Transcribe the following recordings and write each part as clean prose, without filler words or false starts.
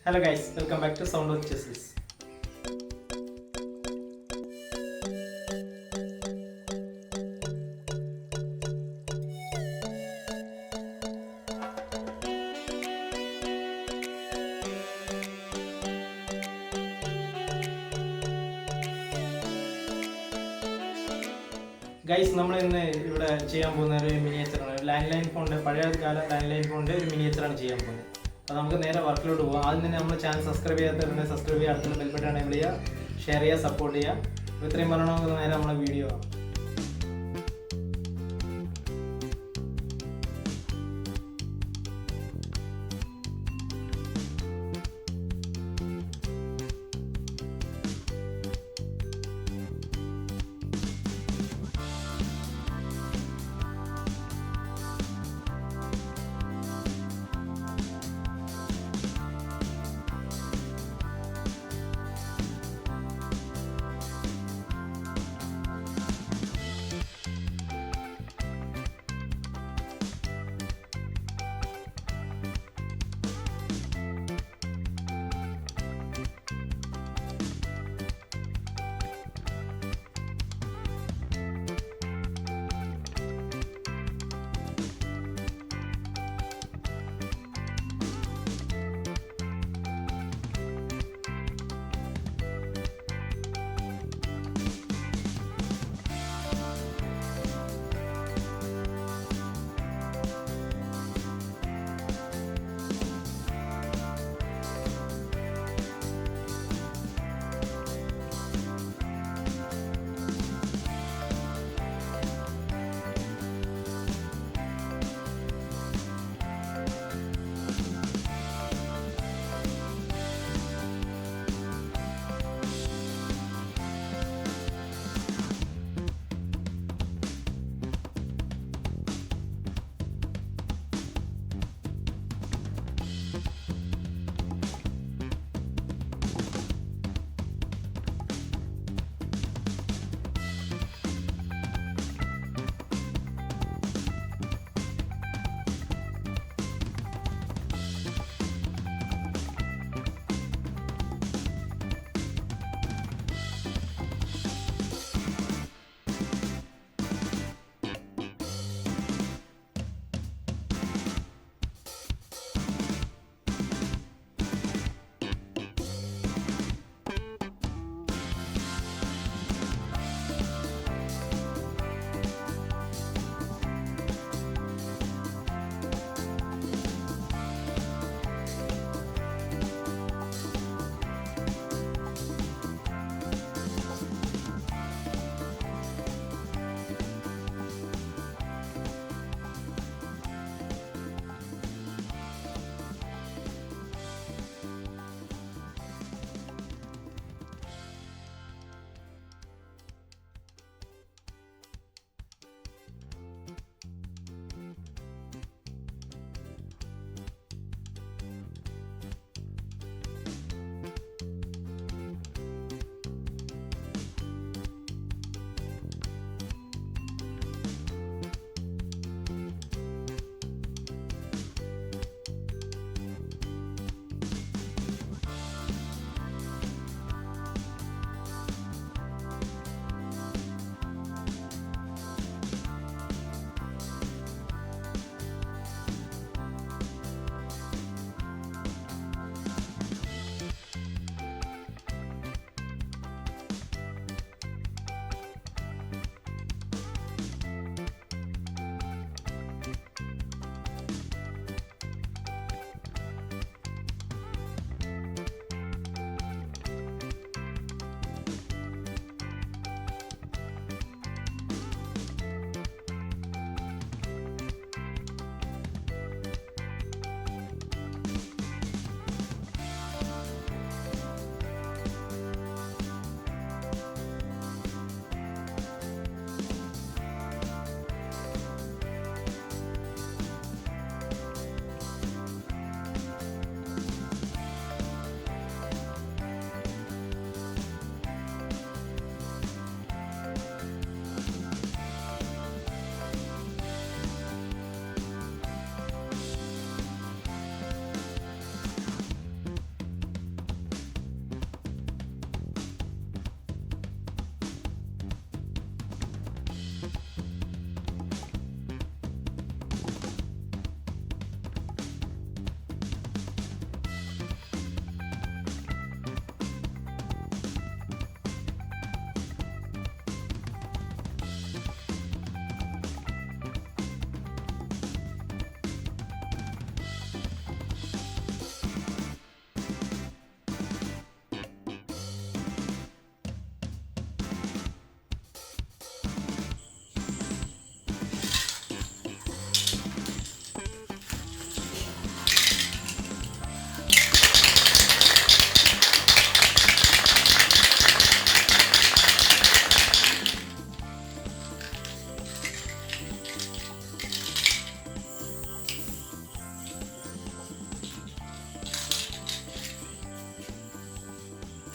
Hello guys, welcome back to Sound of Chisels. Guys നമ്മൾ ഇന്ന് ഇവിടെ ചെയ്യാൻ പോകുന്ന ഒരു മിനിയേച്ചറാണ്. ഒരു ലാൻഡ് ലൈൻ ഫോണിൻ്റെ പഴയ കാല ലാൻഡ് ലൈൻ ഫോണിൻ്റെ ഒരു മിനിയേച്ചറാണ് ചെയ്യാൻ പോകുന്നത്. അപ്പോൾ നമുക്ക് നേരെ വർക്കിലോട്ട് പോകാം. ആദ്യം തന്നെ നമ്മൾ ചാനൽ സബ്സ്ക്രൈബ് ചെയ്യാത്തവരുണ്ടെങ്കിൽ സബ്സ്ക്രൈബ് ചെയ്യുക, അടുത്തുള്ള ബെൽ ബട്ടൺ എനേബിൾ ചെയ്യുക, ഷെയർ ചെയ്യുക, സപ്പോർട്ട് ചെയ്യുക. അപ്പോൾ ഇത്രയും പറയണമെങ്കിൽ നേരെ നമ്മളെ വീഡിയോ ആണ്.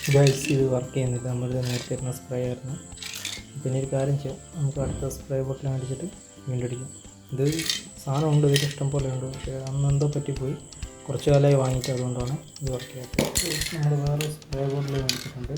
ഗൈസ് ഇത് വർക്ക് ചെയ്യുന്നില്ല. നമ്മൾ നേരത്തെ ഇരുന്ന സ്പ്രേ ആയിരുന്നു. പിന്നെ ഒരു കാര്യം ചെയ്യാം, നമുക്ക് അടുത്ത സ്പ്രേ ബോട്ടിൽ അടിച്ചിട്ട് വീണ്ടും അടിക്കാം. ഇത് സാധനം ഉണ്ട്, ഇതിൽ ഇഷ്ടം പോലെ ഉണ്ട്. പക്ഷേ അന്ന് എന്തോ പറ്റിപ്പോയി, കുറച്ച് കാലമായി വാങ്ങിയിട്ട്, അതുകൊണ്ടാണ് ഇത് വർക്ക് ചെയ്യാത്തത്. നമ്മൾ വേറെ സ്പ്രേ ബോട്ടിൽ മേടിച്ചിട്ടുണ്ട്.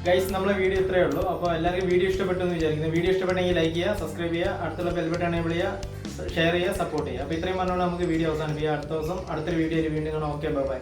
ഗൈസ് നമ്മളെ വീഡിയോ ഇത്രയേ ഉള്ളൂ. അപ്പോൾ എല്ലാവർക്കും വീഡിയോ ഇഷ്ടപ്പെട്ടു എന്ന് വിചാരിക്കുന്നു. വീഡിയോ ഇഷ്ടപ്പെട്ടെങ്കിൽ ലൈക്ക് ചെയ്യുക, സബ്സ്ക്രൈബ് ചെയ്യുക, അടുത്തുള്ള ബെൽ ബട്ടൺ എനേബിൾ ചെയ്യുക, ഷെയർ ചെയ്യുക, സപ്പോർട്ട് ചെയ്യുക. അപ്പോൾ ഇത്രയും പറഞ്ഞുകൊണ്ട് നമുക്ക് വീഡിയോ അവസാനിപ്പിക്കുക. അടുത്ത ദിവസം അടുത്തൊരു വീഡിയോയിൽ വീണ്ടും കാണാം. Okay, bye bye.